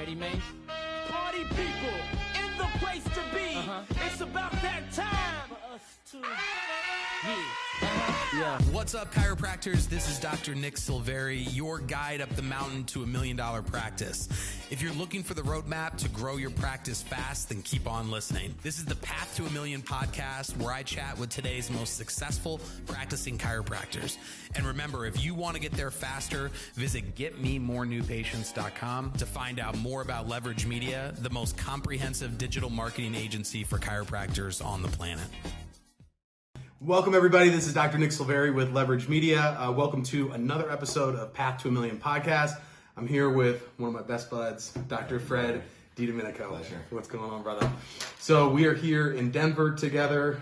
ready, man? Party people in the place to be. It's about that time for us to. Yeah. What's up, chiropractors? This is Dr. Silveri, your guide up the mountain to $1 million practice. If you're looking for the roadmap to grow your practice fast, then keep on listening. This is the Path to $1 Million podcast, where I chat with today's most successful practicing chiropractors. And remember, if you want to get there faster, visit getmemorenewpatients.com to find out more about Leverage Media, the most comprehensive digital marketing agency for chiropractors on the planet. Welcome, everybody. This is Dr. Silveri with Leverage Media. Welcome to another episode of Path to $1 Million podcast. I'm here with one of my best buds, Dr. Fred DiDomenico. Pleasure. What's going on, brother? So we are here in Denver together.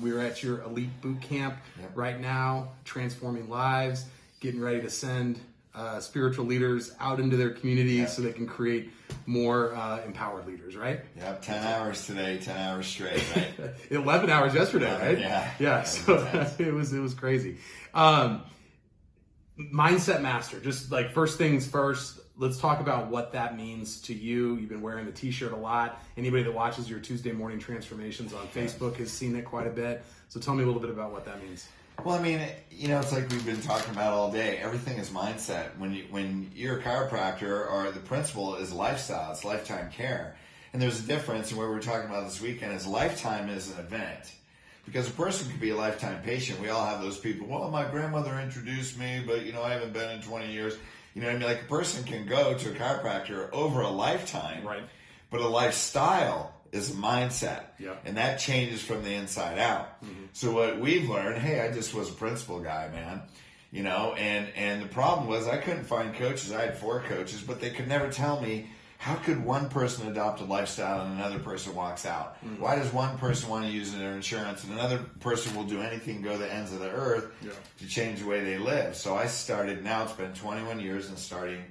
We're at your Elite Bootcamp right now, transforming lives, getting ready to send spiritual leaders out into their communities so they can create more empowered leaders, right? Yep, 10 hours today, 10 hours straight, right? 11 hours yesterday, right? Yeah. So it was crazy. MindsetMaster, just like first things first, let's talk about what that means to you. You've been wearing the t-shirt a lot. Anybody that watches your Tuesday morning transformations on Facebook has seen it quite a bit. So tell me a little bit about what that means. Well, I mean, it's like we've been talking about all day. Everything is mindset. When you're a chiropractor, or the principle is lifestyle, it's lifetime care. And there's a difference, and what we're talking about this weekend is lifetime is an event. Because a person could be a lifetime patient. We all have those people, well, my grandmother introduced me, but, I haven't been in 20 years. You know what I mean? Like, a person can go to a chiropractor over a lifetime, right? But a lifestyle is a mindset. Yeah. And that changes from the inside out. Mm-hmm. So what we've learned, hey, I just was a principal guy, man. And the problem was I couldn't find coaches. I had 4 coaches, but they could never tell me, how could one person adopt a lifestyle and another person walks out? Mm-hmm. Why does one person want to use their insurance and another person will do anything, go to the ends of the earth to change the way they live? So I started, now it's been 21 years in studying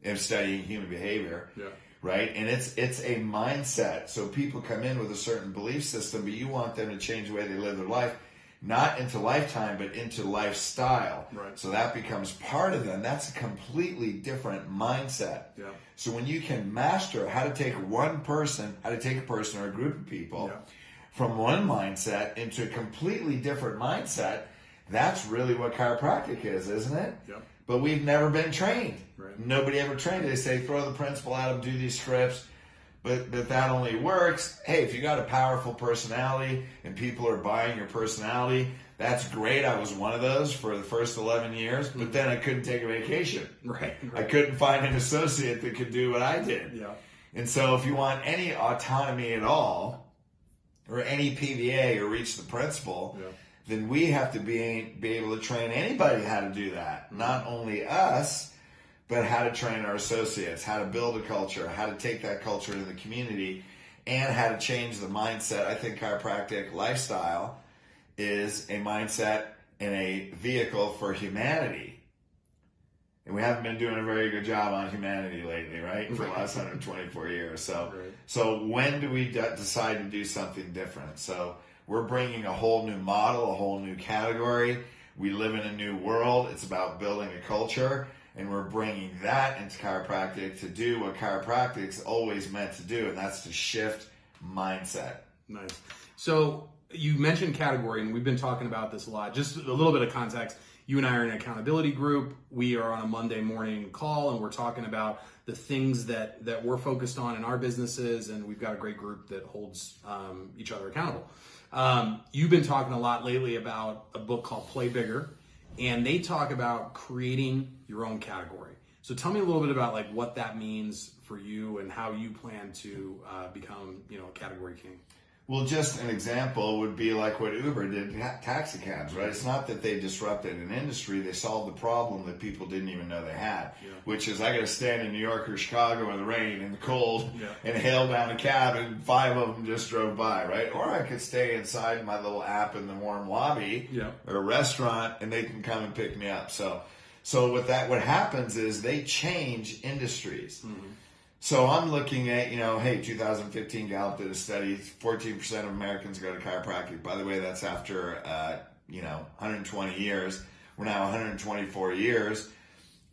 human behavior. Yeah. Right? And it's a mindset. So people come in with a certain belief system, but you want them to change the way they live their life, not into lifetime, but into lifestyle. Right. So that becomes part of them. That's a completely different mindset. Yeah. So when you can master how to take a person or a group of people from one mindset into a completely different mindset, that's really what chiropractic is, isn't it? Yeah. But we've never been trained. Right. Nobody ever trained. They say, throw the principle at them, do these scripts. But that only works. Hey, if you got a powerful personality and people are buying your personality, that's great. I was one of those for the first 11 years, but then I couldn't take a vacation. Right. I couldn't find an associate that could do what I did. Yeah. And so if you want any autonomy at all, or any PVA or reach the principle, then we have to be able to train anybody how to do that. Not only us, but how to train our associates, how to build a culture, how to take that culture into the community, and how to change the mindset. I think chiropractic lifestyle is a mindset and a vehicle for humanity. And we haven't been doing a very good job on humanity lately, right? For the last 124 years. So when do we decide to do something different? So we're bringing a whole new model, a whole new category. We live in a new world. It's about building a culture. And we're bringing that into chiropractic to do what chiropractic's always meant to do, and that's to shift mindset. Nice. So you mentioned category, and we've been talking about this a lot. Just a little bit of context. You and I are in an accountability group. We are on a Monday morning call, and we're talking about the things that we're focused on in our businesses, and we've got a great group that holds each other accountable. You've been talking a lot lately about a book called Play Bigger, and they talk about creating your own category. So tell me a little bit about like what that means for you and how you plan to become, a category king. Well, just an example would be like what Uber did, taxi cabs, right? It's not that they disrupted an industry. They solved the problem that people didn't even know they had, which is I got to stand in New York or Chicago in the rain, in the cold, and hail down a cab, and 5 of them just drove by, right? Or I could stay inside my little app in the warm lobby or a restaurant, and they can come and pick me up. So what happens is they change industries. Mm-hmm. So I'm looking at, 2015 Gallup did a study, 14% of Americans go to chiropractic. By the way, that's after, 120 years. We're now 124 years.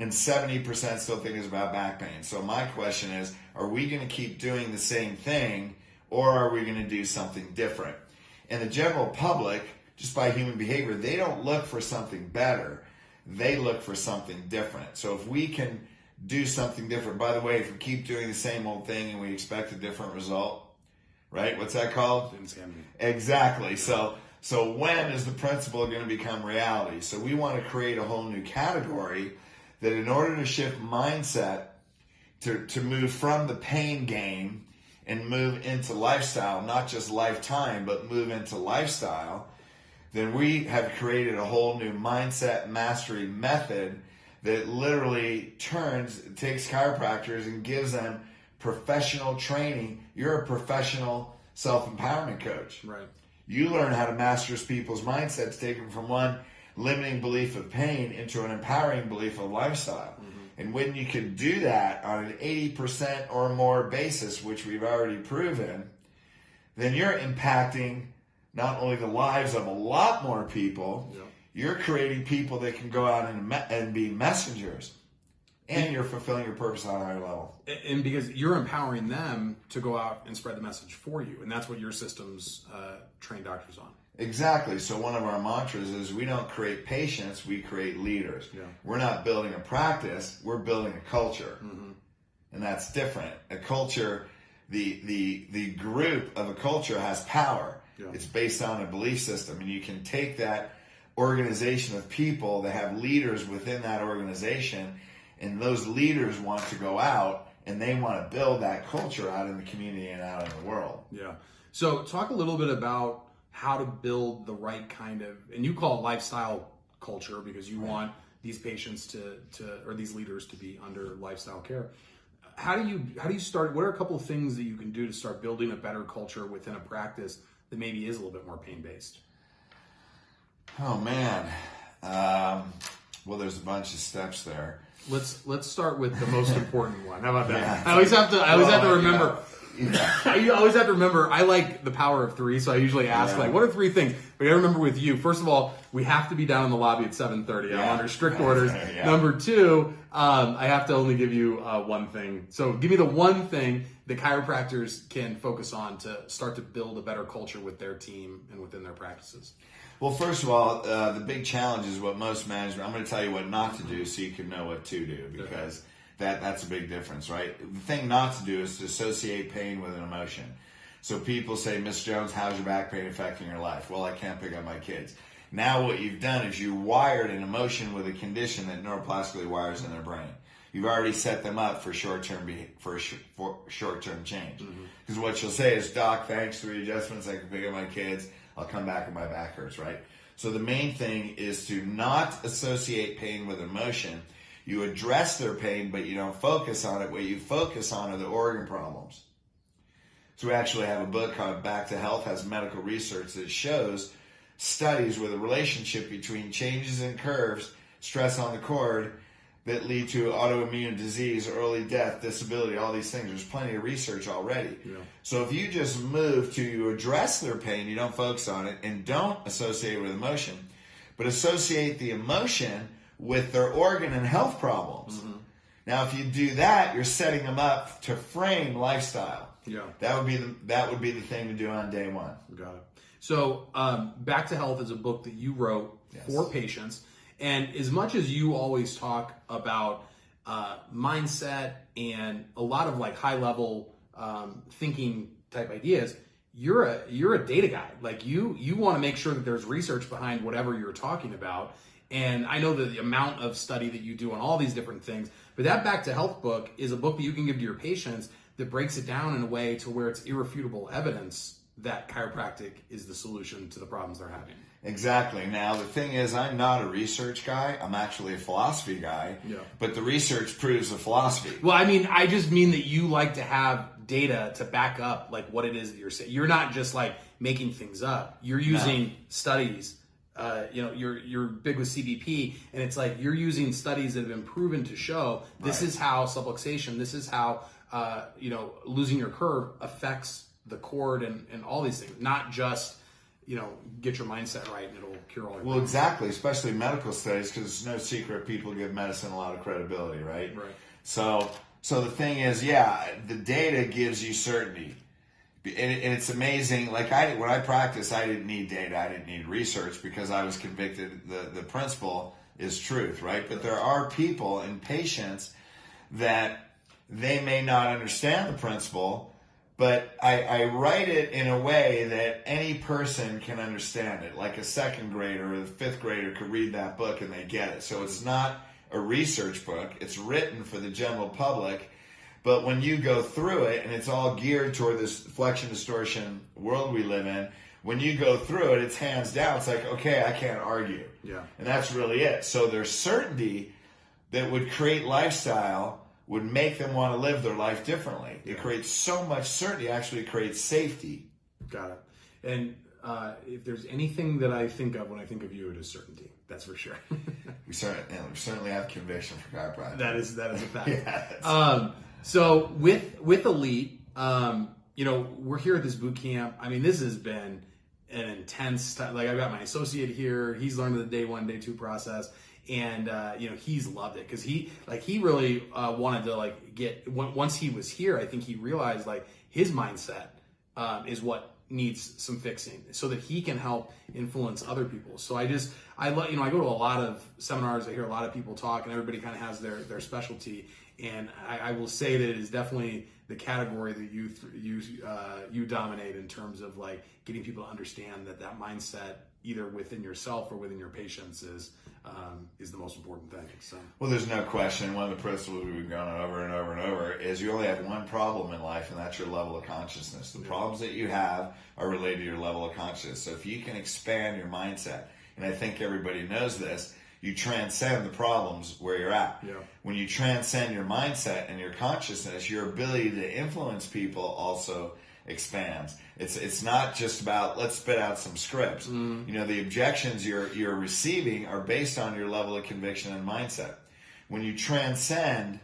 and 70% still think it's about back pain. So my question is, are we going to keep doing the same thing, or are we going to do something different? And the general public, just by human behavior, they don't look for something better. They look for something different. So if we can do something different, by the way, if we keep doing the same old thing and we expect a different result, right? What's that called? Insanity. Exactly. So when is the principle going to become reality? So we want to create a whole new category that in order to shift mindset to move from the pain game and move into lifestyle, not just lifetime, but move into lifestyle, then we have created a whole new mindset mastery method that literally takes chiropractors and gives them professional training. You're a professional self-empowerment coach. Right. You learn how to master people's mindsets, take them from one limiting belief of pain into an empowering belief of lifestyle. Mm-hmm. And when you can do that on an 80% or more basis, which we've already proven, then you're impacting not only the lives of a lot more people, you're creating people that can go out and be messengers. And you're fulfilling your purpose on a higher level. And because you're empowering them to go out and spread the message for you. And that's what your systems train doctors on. Exactly. So one of our mantras is we don't create patients, we create leaders. Yeah. We're not building a practice, we're building a culture. Mm-hmm. And that's different. A culture, the group of a culture has power. Yeah. It's based on a belief system. And you can take that organization of people that have leaders within that organization, and those leaders want to go out and they want to build that culture out in the community and out in the world. Yeah. So talk a little bit about how to build the right kind of, and you call it lifestyle culture because you want these patients or these leaders to be under lifestyle care. How do you start? What are a couple of things that you can do to start building a better culture within a practice that maybe is a little bit more pain-based? Oh man. Well, there's a bunch of steps there. Let's start with the most important one. How about that? Yeah. I always have to remember. I always have to remember. I like the power of three, so I usually ask what are three things? But I gotta remember with you. First of all, we have to be down in the lobby at 7:30. I'm under strict orders. Yeah. Number two, I have to only give you one thing. So give me the one thing that chiropractors can focus on to start to build a better culture with their team and within their practices. Well, first of all, the big challenge is what most management, I'm going to tell you what not to do so you can know what to do, because that's a big difference, right? The thing not to do is to associate pain with an emotion. So people say, Miss Jones, how's your back pain affecting your life? Well, I can't pick up my kids. Now what you've done is you wired an emotion with a condition that neuroplastically wires in their brain. You've already set them up for short-term change. Because what you'll say is, Doc, thanks for the adjustments, I can pick up my kids. I'll come back and my back hurts, right? So the main thing is to not associate pain with emotion. You address their pain, but you don't focus on it. What you focus on are the organ problems. So we actually have a book called Back to Health, has medical research that shows studies with a relationship between changes in curves, stress on the cord, that lead to autoimmune disease, early death, disability, all these things. There's plenty of research already. Yeah. So if you just move to address their pain, you don't focus on it, and don't associate it with emotion, but associate the emotion with their organ and health problems. Mm-hmm. Now, if you do that, you're setting them up to frame lifestyle. Yeah, that would be the thing to do on day one. Got it. So, Back to Health is a book that you wrote for patients. And as much as you always talk about mindset and a lot of like high level thinking type ideas, you're a data guy. Like you want to make sure that there's research behind whatever you're talking about. And I know the amount of study that you do on all these different things, but that Back to Health book is a book that you can give to your patients that breaks it down in a way to where it's irrefutable evidence that chiropractic is the solution to the problems they're having. Exactly. Now, the thing is, I'm not a research guy. I'm actually a philosophy guy. Yeah. But the research proves the philosophy. Well, I mean, I just mean that you like to have data to back up like what it is that you're saying. You're not just like making things up. You're using studies. You're big with CBP, and it's like you're using studies that have been proven to show this is how subluxation, this is how losing your curve affects the cord and all these things, not just get your mindset right and it'll cure all your Well, problems. exactly, especially medical studies, because it's no secret people give medicine a lot of credibility, right? Right. So the thing is, yeah, the data gives you certainty. And it's amazing. Like when I practiced, I didn't need data. I didn't need research because I was convicted the principle is truth, right? But there are people and patients that they may not understand the principle, but I write it in a way that any person can understand it. Like a second grader or a fifth grader could read that book and they get it. So it's not a research book. It's written for the general public. But when you go through it, and it's all geared toward this flexion distortion world we live in, when you go through it, it's hands down. It's like, okay, I can't argue. Yeah. And that's really it. So there's certainty that would create lifestyle, would make them want to live their life differently. It creates so much certainty, actually creates safety. Got it. And if there's anything that I think of when I think of you, it is certainty. That's for sure. We certainly have conviction for chiropractic. That is a fact. Yes. So with Elite, we're here at this boot camp. I mean, this has been an intense time. Like, I've got my associate here. He's learned the day 1, day 2 process, and he's loved it because he really wanted to once he was here. I think he realized his mindset is what needs some fixing so that he can help influence other people. So I go to a lot of seminars. I hear a lot of people talk, and everybody kind of has their specialty. And I will say that it is definitely the category that you dominate in terms of getting people to understand that mindset either within yourself or within your patients is the most important thing. So, well, there's no question. One of the principles we've been going over and over and over is you only have one problem in life, and that's your level of consciousness. The problems that you have are related to your level of consciousness. So if you can expand your mindset, and I think everybody knows this, you transcend the problems where you're at. Yeah. When you transcend your mindset and your consciousness, your ability to influence people also expands. It's not just about let's spit out some scripts. The objections you're receiving are based on your level of conviction and mindset. When you transcend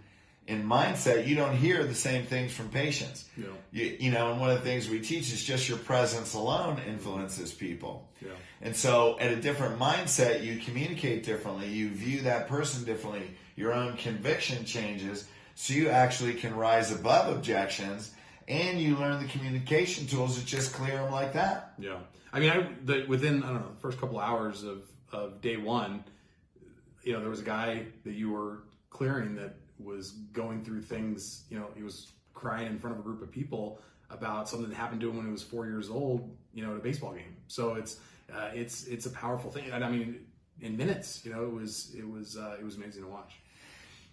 in mindset, you don't hear the same things from patients. Yeah. And one of the things we teach is just your presence alone influences people. Yeah. And so at a different mindset, you communicate differently. You view that person differently. Your own conviction changes. So you actually can rise above objections, and you learn the communication tools that just clear them like that. Yeah. I mean, within, the first couple hours of day 1, there was a guy that you were clearing that was going through things, he was crying in front of a group of people about something that happened to him when he was 4 years old, at a baseball game. So it's a powerful thing. And I mean, in minutes, it was amazing to watch.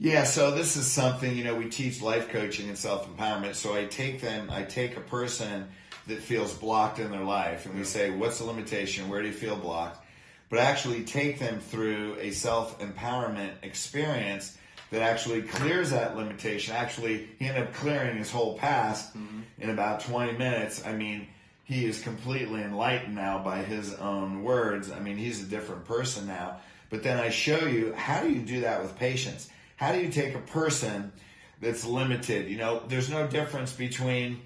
Yeah, so this is something, we teach life coaching and self-empowerment. So I take a person that feels blocked in their life, and we say, what's the limitation? Where do you feel blocked? But actually take them through a self-empowerment experience that actually clears that limitation. Actually, he ended up clearing his whole past in about 20 minutes. I mean, he is completely enlightened now by his own words. I mean, he's a different person now. But then I show you, how do you do that with patients? How do you take a person that's limited? There's no difference between,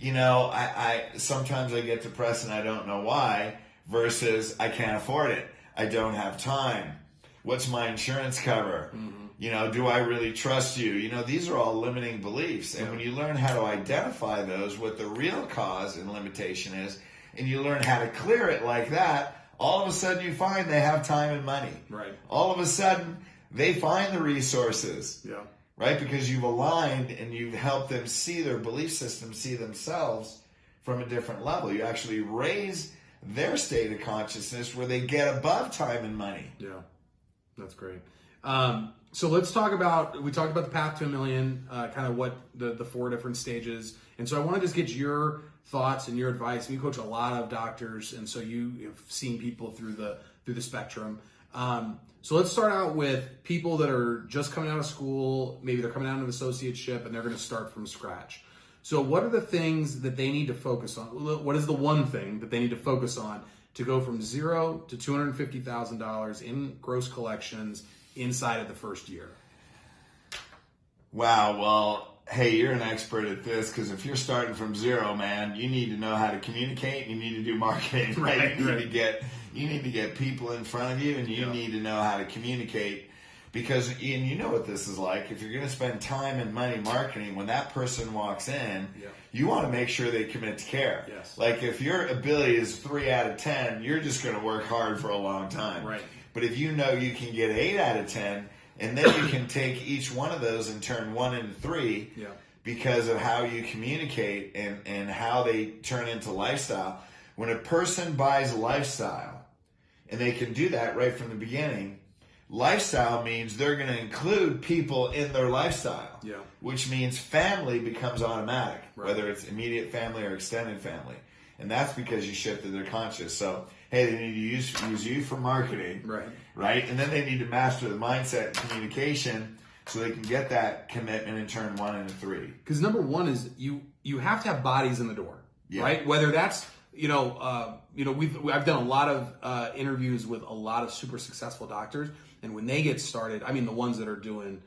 I sometimes I get depressed and I don't know why, versus I can't afford it. I don't have time. What's my insurance cover? Do I really trust you? These are all limiting beliefs. And when you learn how to identify those, what the real cause and limitation is, and you learn how to clear it like that, all of a sudden you find they have time and money. Right. All of a sudden they find the resources. Yeah. Right? Because you've aligned and you've helped them see their belief system, see themselves from a different level. You actually raise their state of consciousness where they get above time and money. Yeah. That's great. So let's talk about, we talked about the path to $1 million, kind of what the 4 different stages. And so I want to just get your thoughts and your advice. You coach a lot of doctors, and so you have seen people through the spectrum. So let's start out with people that are just coming out of school. Maybe they're coming out of an associateship and they're going to start from scratch. So what are the things that they need to focus on? What is the one thing that they need to focus on to go from $0 to $250,000 in gross collections inside of the first year? Wow. Well, hey, you're an expert at this, because if you're starting from zero, man, you need to know how to communicate. You need to do marketing. Right? You need to get people in front of you, and you need to know how to communicate. Because, and you know what this is like, if you're going to spend time and money marketing, when that person walks in, you want to make sure they commit to care. Yes. Like, if your ability is 3 out of 10, you're just going to work hard for a long time. Right. But if you know you can get 8 out of 10, and then you can take each one of those and turn 1 into 3 because of how you communicate and how they turn into lifestyle. When a person buys lifestyle, and they can do that right from the beginning, lifestyle means they're going to include people in their lifestyle, which means family becomes automatic, whether it's immediate family or extended family. And that's because you shifted their conscious. So, hey, they need to use you for marketing, right? And then they need to master the mindset and communication so they can get that commitment and turn 1 into 3. Because number one is you have to have bodies in the door, right? Whether that's I've done a lot of interviews with a lot of super successful doctors, and when they get started, I mean the ones that are doing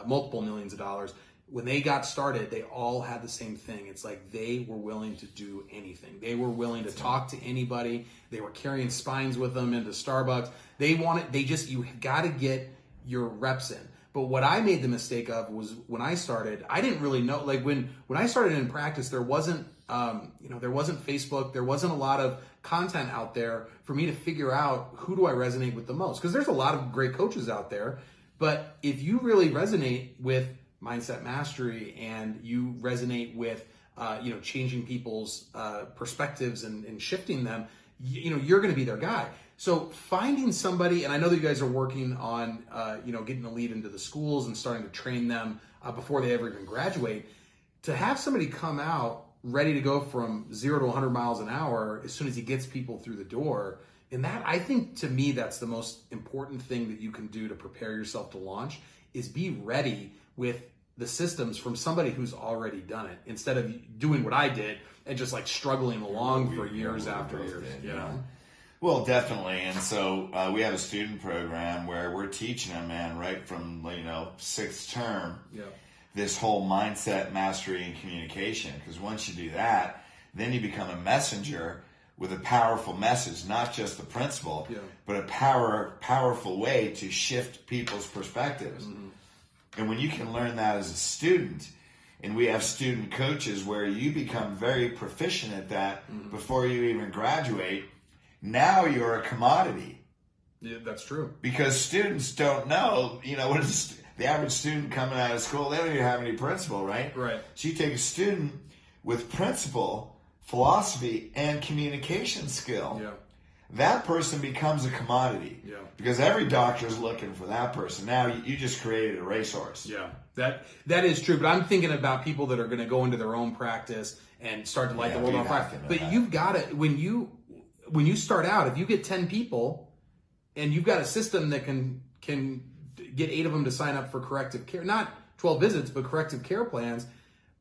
multiple millions of dollars, when they got started, they all had the same thing. It's like they were willing to do anything. They were willing to talk to anybody. They were carrying spines with them into Starbucks. You got to get your reps in. But what I made the mistake of was when I started, I didn't really know, like when I started in practice, there wasn't Facebook, there wasn't a lot of content out there for me to figure out who do I resonate with the most. Because there's a lot of great coaches out there, but if you really resonate with mindset mastery and you resonate with changing people's perspectives and shifting them, you're going to be their guy. So finding somebody, and I know that you guys are working on getting the lead into the schools and starting to train them before they ever even graduate, to have somebody come out ready to go from 0 to 100 miles an hour as soon as he gets people through the door. And that, I think, to me, that's the most important thing that you can do to prepare yourself to launch, is be ready with the systems from somebody who's already done it, instead of doing what I did and just like struggling along for years after years. Well, definitely. And so we have a student program where we're teaching them, man, right from 6th term, this whole mindset mastery and communication. Because once you do that, then you become a messenger with a powerful message, not just the principle, but a powerful way to shift people's perspectives. Mm-hmm. And when you can learn that as a student, and we have student coaches where you become very proficient at that before you even graduate, now you're a commodity. Yeah, that's true. Because students don't know, what is the average student coming out of school, they don't even have any principle, right? Right. So you take a student with principle, philosophy, and communication skill. Yeah. That person becomes a commodity. Yeah. Because every doctor is looking for that person. Now you just created a racehorse. Yeah. That is true. But I'm thinking about people that are going to go into their own practice and start to light the world on fire. But you've got to, when you start out, if you get 10 people and you've got a system that can get 8 of them to sign up for corrective care, not 12 visits, but corrective care plans,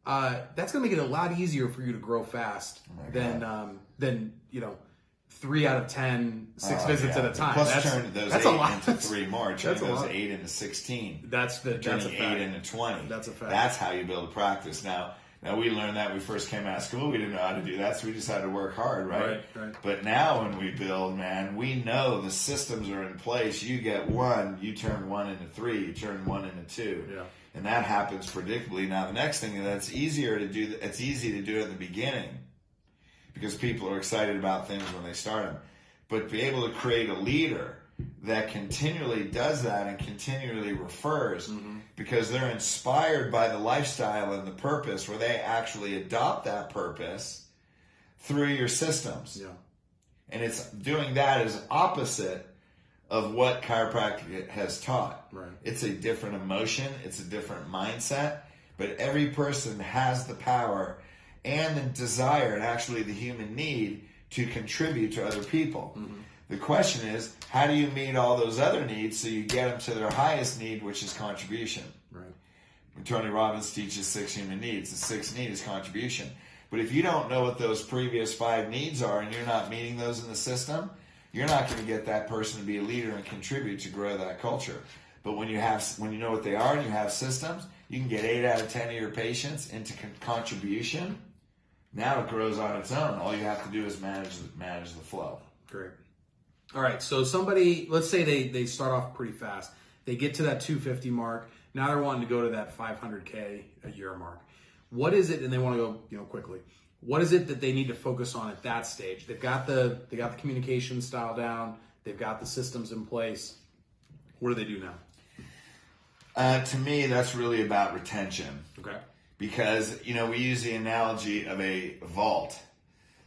that's going to make it a lot easier for you to grow fast than 3 out of 10, 6 visits at a time. Plus turn those 8 into 3 more. Turn those 8 into 16. That's a fact. 8 into 20. That's a fact. That's how you build a practice. Now we learned that when we first came out of school. We didn't know how to do that, so we just had to work hard, right? Right. But now when we build, man, we know the systems are in place. You get 1, you turn 1 into 3, you turn 1 into 2. Yeah. And that happens predictably. Now the next thing that's easier to do, it's easy to do at the beginning because people are excited about things when they start them. But be able to create a leader that continually does that and continually refers because they're inspired by the lifestyle and the purpose, where they actually adopt that purpose through your systems. Yeah. And it's doing that is opposite of what chiropractic has taught. Right. It's a different emotion, it's a different mindset, but every person has the power and the desire and actually the human need to contribute to other people. Mm-hmm. The question is, how do you meet all those other needs so you get them to their highest need, which is contribution? Right. When Tony Robbins teaches 6 human needs, the 6th need is contribution. But if you don't know what those previous 5 needs are and you're not meeting those in the system, you're not going to get that person to be a leader and contribute to grow that culture. But when you know what they are and you have systems, you can get 8 out of 10 of your patients into contribution. Now it grows on its own. All you have to do is manage the flow. Great. All right. So somebody, let's say they start off pretty fast. They get to that 250 mark. Now they're wanting to go to that 500K a year mark. What is it? And they want to go, quickly. What is it that they need to focus on at that stage? They've got the communication style down. They've got the systems in place. What do they do now? To me, that's really about retention. Okay. Because, we use the analogy of a vault.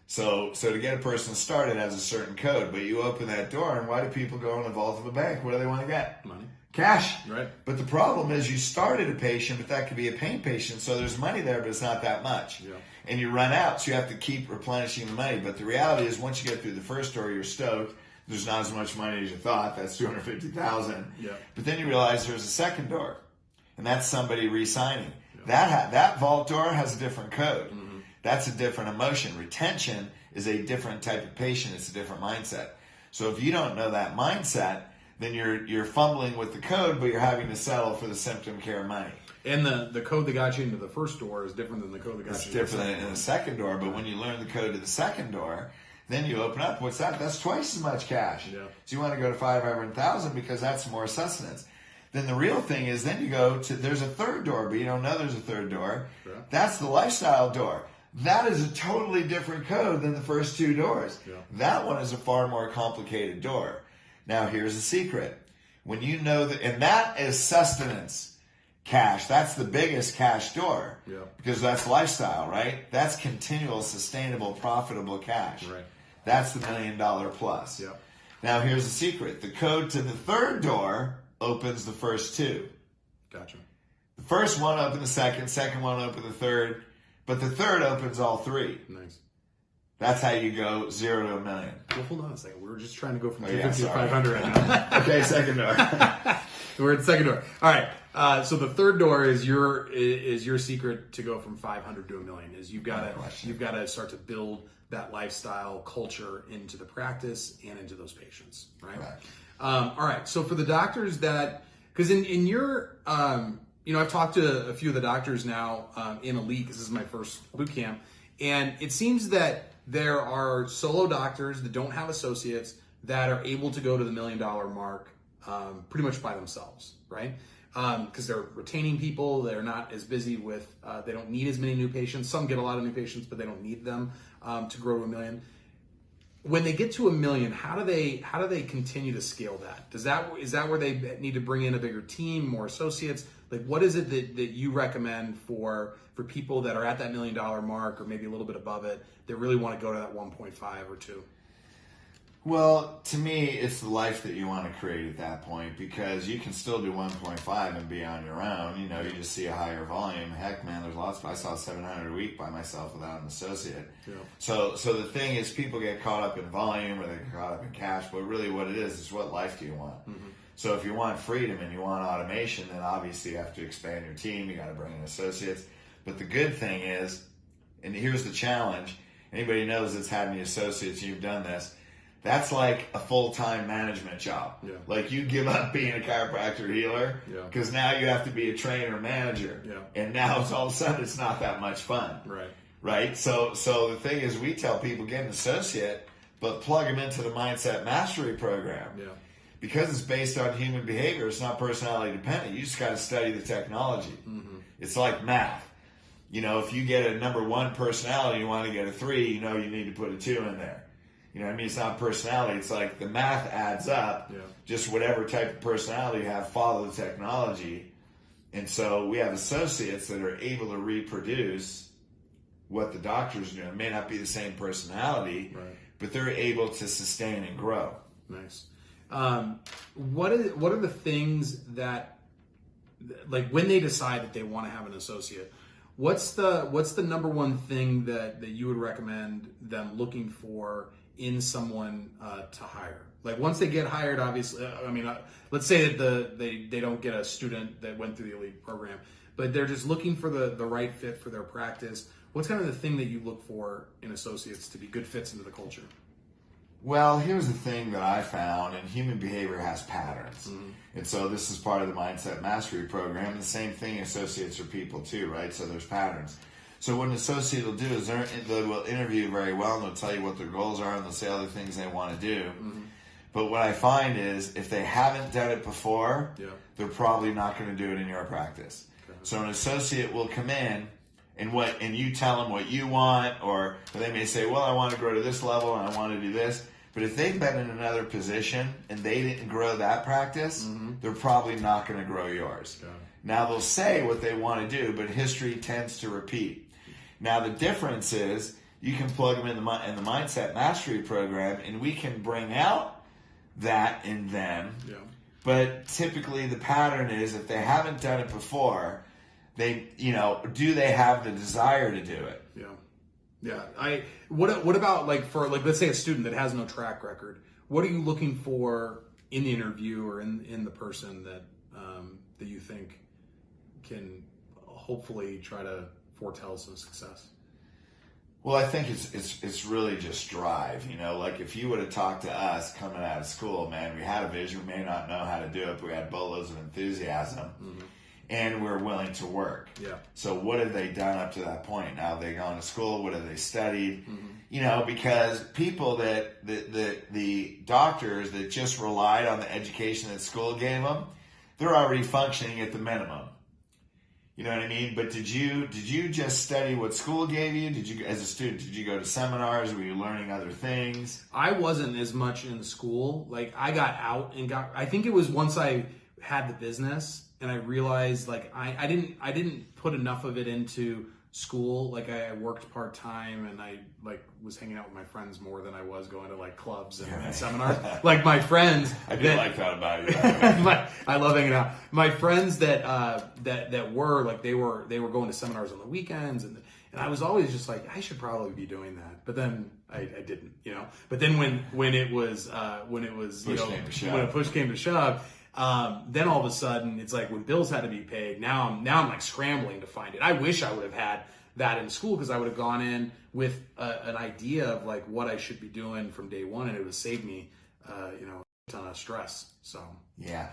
So to get a person started has a certain code, but you open that door, and why do people go in the vault of a bank? What do they want to get? Money. Cash. Right. But the problem is you started a patient, but that could be a pain patient, so there's money there, but it's not that much. Yeah. And you run out, so you have to keep replenishing the money. But the reality is once you get through the first door, you're stoked. There's not as much money as you thought. That's $250,000. Yeah. But then you realize there's a second door, and that's somebody re-signing. Yeah. That vault door has a different code. Mm-hmm. That's a different emotion. Retention is a different type of patient. It's a different mindset. So if you don't know that mindset, then you're fumbling with the code, but you're having to settle for the symptom care money. And the code that got you into the first door is different than the code that got you into the second door. It's different in the second door, but when you learn the code to the second door, then you open up. What's that? That's twice as much cash. Yeah. So you want to go to 500,000 because that's more sustenance. Then the real thing is then you go to, there's a third door, but you don't know there's a third door. Yeah. That's the lifestyle door. That is a totally different code than the first two doors. Yeah. That one is a far more complicated door. Now here's the secret. When you know that, and that is sustenance cash. That's the biggest cash door. Yeah. Because that's lifestyle, right? That's continual, sustainable, profitable cash. Right. That's the $1 million plus. Yeah. Now here's the secret. The code to the third door opens the first two. Gotcha. The first one opened the second one opened the third, but the third opens all three. Nice. That's how you go 0 to $1 million. Well, hold on a second. We were just trying to go from Oh, 250 yeah, to 500 right now. Okay, second door. We're at the second door. All right. So the third door is your secret to go from 500 to $1 million. Is you've got to start to build that lifestyle culture into the practice and into those patients, right? All right. So for the doctors that, because in your, I've talked to a few of the doctors now in Elite, because this is my first boot camp, and it seems that there are solo doctors that don't have associates that are able to go to the $1 million mark pretty much by themselves, right? Because they're retaining people, they're not as busy with, they don't need as many new patients. Some get a lot of new patients, but they don't need them to grow to $1 million. When they get to $1 million, how do they continue to scale that? Is that where they need to bring in a bigger team, more associates? Like, what is it that you recommend for people that are at that $1 million mark or maybe a little bit above it that really want to go to that 1.5 or 2? Well, to me, it's the life that you want to create at that point, because you can still do 1.5 and be on your own. You just see a higher volume. Heck, man, there's lots. I saw 700 a week by myself without an associate. Yeah. So the thing is, people get caught up in volume or they get caught up in cash, but really what it is what life do you want? Mm-hmm. So if you want freedom and you want automation, then obviously you have to expand your team. You got to bring in associates. But the good thing is, and here's the challenge, anybody knows that's had any associates, you've done this, that's like a full-time management job. Yeah. Like you give up being a chiropractor healer because now you have to be a trainer manager. Yeah. And now all of a sudden it's not that much fun. Right? So the thing is, we tell people get an associate, but plug them into the Mindset Mastery program. Yeah. Because it's based on human behavior, it's not personality dependent. You just got to study the technology. Mm-hmm. It's like math. If you get a number 1 personality, you want to get a 3, you need to put a 2 in there. It's not personality. It's like the math adds up. Yeah. Just whatever type of personality you have, follow the technology. And so we have associates that are able to reproduce what the doctors do. It may not be the same personality, but they're able to sustain and grow. Nice. What are the things that, like, when they decide that they want to have an associate, what's the number 1 thing that you would recommend them looking for in someone to hire? Like, once they get hired, obviously, let's say that they don't get a student that went through the Elite program, but they're just looking for the right fit for their practice. What's kind of the thing that you look for in associates to be good fits into the culture? Well, here's the thing that I found, and human behavior has patterns. And so this is part of the Mindset Mastery program. And the same thing, associates are people too, right? So there's patterns. So what an associate will do is they will interview very well, and they'll tell you what their goals are, and they'll say other things they want to do. But what I find is if they haven't done it before, they're probably not going to do it in your practice. So an associate will come in, and you tell them what you want, or they may say, well, I want to grow to this level and I want to do this. But if they've been in another position and they didn't grow that practice, they're probably not going to grow yours. Now they'll say what they want to do, but history tends to repeat. Now the difference is you can plug them in the Mindset Mastery program, and we can bring out that in them. But typically the pattern is if they haven't done it before, do they have the desire to do it? What about let's say a student that has no track record? What are you looking for in the interview or in the person that you think can hopefully try to foretell some success? Well, I think it's really just drive. Like if you would have talked to us coming out of school, man, we had a vision. We may not know how to do it, but we had boatloads of enthusiasm. And we're willing to work. So what have they done up to that point? Now have they gone to school? What have they studied? Because people the doctors that just relied on the education that school gave them, they're already functioning at the minimum. You know what I mean? But did you just study what school gave you? Did you, as a student, did you go to seminars? Were you learning other things? I wasn't as much in school. Like I got out and I think it was once I had the business, and I realized I didn't put enough of it into school. Like I worked part-time, and I was hanging out with my friends more than I was going to clubs and seminars. Like my friends, I do like that about you. I love hanging out. My friends that were they were going to seminars on the weekends, and I was always just like, I should probably be doing that. But then I didn't, But then when it was when push came to shove. Then all of a sudden, it's like when bills had to be paid, now I'm scrambling to find it. I wish I would have had that in school, because I would have gone in with an idea of what I should be doing from day one, and it would have saved me, a ton of stress. So yeah.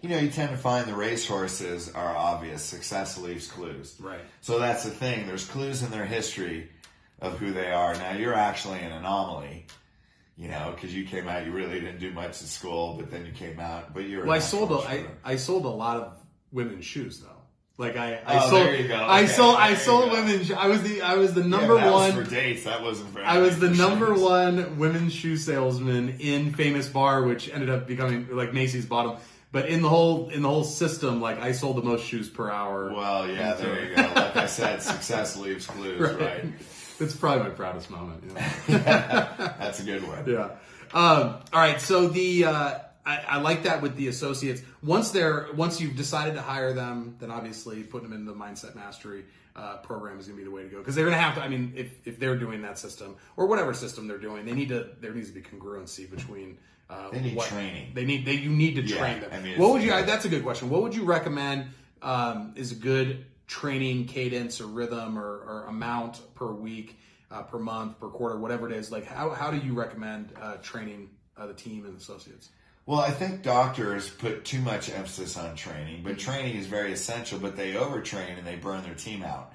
You tend to find the racehorses are obvious. Success leaves clues. Right. So that's the thing. There's clues in their history of who they are. Now you're actually an anomaly. Because you came out, you really didn't do much in school, but then you came out. But you're I sold a lot of women's shoes though. There you go. I sold women's. I was the number that one was for dates. That wasn't for. I was the number one women's shoe salesman in 𝗵𝗵𝗃𝗃, which ended up becoming Macy's bottom. But in the whole system, I sold the most shoes per hour. Well, yeah, there you go. Like I said, success leaves clues, right? It's probably my proudest moment. That's a good one. Yeah. All right. So I like that with the associates. Once you've decided to hire them, then obviously putting them in the Mindset Mastery program is going to be the way to go, because they're going to have to. If they're doing that system or whatever system they're doing, there needs to be congruency between. They need training. You need to train them. What would you? That's a good question. What would you recommend is a good training cadence or rhythm or amount per week, per month, per quarter, whatever it is? How do you recommend training the team and associates? Well, I think doctors put too much emphasis on training, but training is very essential, but they overtrain and they burn their team out.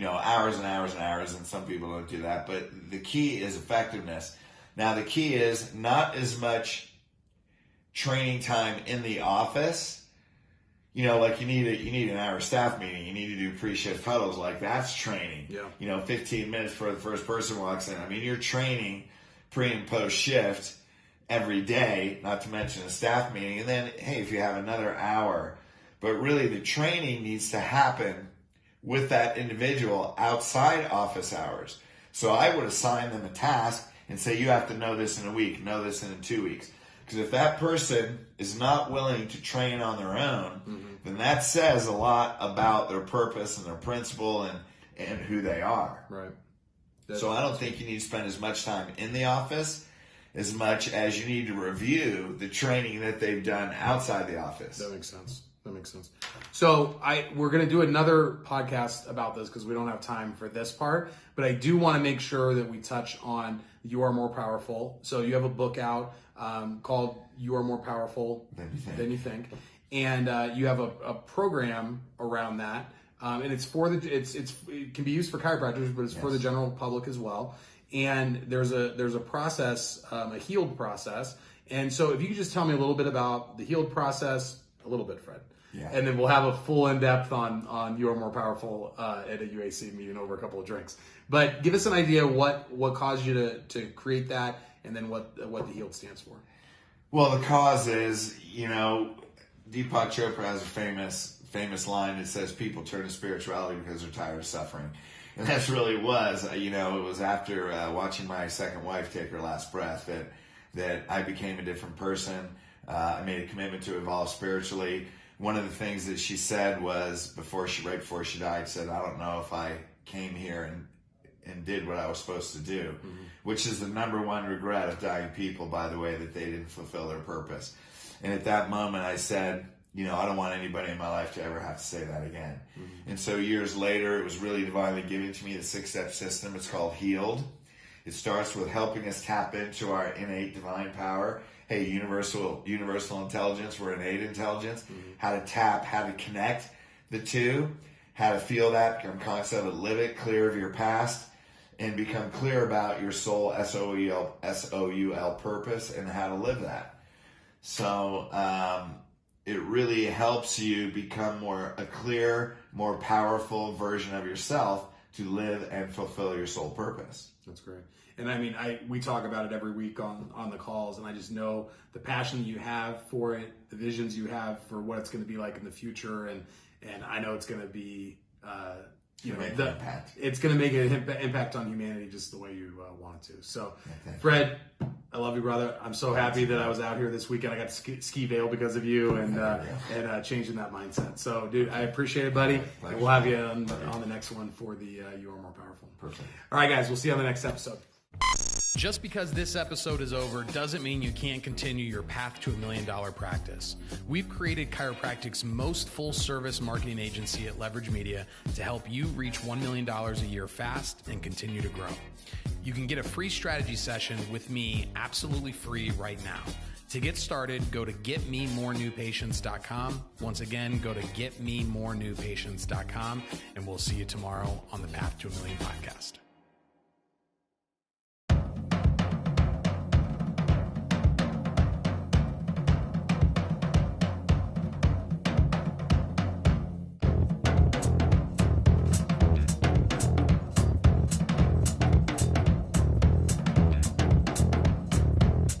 Hours and hours and hours, and some people don't do that, but the key is effectiveness. Now, the key is not as much training time in the office. You need an hour staff meeting. You need to do pre-shift huddles. That's training. 15 minutes before the first person walks in. You're training pre and post shift every day, not to mention a staff meeting. And then, hey, if you have another hour. But really, the training needs to happen with that individual outside office hours. So I would assign them a task and say, you have to know this in a week, know this in 2 weeks. Because if that person is not willing to train on their own, then that says a lot about their purpose and their principle and who they are. Right. So I don't think you need to spend as much time in the office as much as you need to review the training that they've done outside the office. That makes sense. That makes sense. So we're going to do another podcast about this because we don't have time for this part, but I do want to make sure that we touch on You Are More Powerful. So you have a book out called You Are More Powerful Than You Think. And you have a program around that. And it's for it can be used for chiropractors, but it's for the general public as well. And there's a process, a healed process. And so if you could just tell me a little bit about the healed process, a little bit, Fred. Yeah. And then we'll have a full in-depth on You Are More Powerful at a YouAC meeting over a couple of drinks. But give us an idea what caused you to create that, and then what the healed stands for. Well, the cause is, 𝗀𝗏𝗃 Chopra has a famous line that says people turn to spirituality because they're tired of suffering. And that's really was. It was after watching my second wife take her last breath that I became a different person. I made a commitment to evolve spiritually. One of the things that she said was right before she died, said, I don't know if I came here and did what I was supposed to do, which is the number one regret of dying people, by the way, that they didn't fulfill their purpose. And at that moment I said, I don't want anybody in my life to ever have to say that again. And so years later, it was really divinely given to me, the 6-step system. It's called Healed. It starts with helping us tap into our innate divine power. Hey, universal intelligence, we're innate intelligence. How to tap, how to connect the two, how to feel that, become conscious of it, live it, clear of your past, and become clear about your soul, SOUL purpose, and how to live that. So it really helps you become a clear, more powerful version of yourself to live and fulfill your soul purpose. That's great. And I mean, we talk about it every week on the calls, and I just know the passion you have for it, the visions you have for what it's going to be like in the future, and I know it's going to be, it's going to make an impact on humanity just the way you want it to. So, Fred, I love you, brother. I'm so happy that I was out here this weekend. I got to ski-veil because of you and changing that mindset. So, dude, I appreciate it, buddy. And we'll have you on the next one for the You Are More Powerful. Perfect. All right, guys, we'll see you on the next episode. Just because this episode is over doesn't mean you can't continue your path to $1 million practice. We've created chiropractic's most full-service marketing agency at Leverage Media to help you reach $1 million a year fast and continue to grow. You can get a free strategy session with me absolutely free right now. To get started, go to getmemorenewpatients.com. Once again, go to getmemorenewpatients.com, and we'll see you tomorrow on the Path to $1 Million podcast.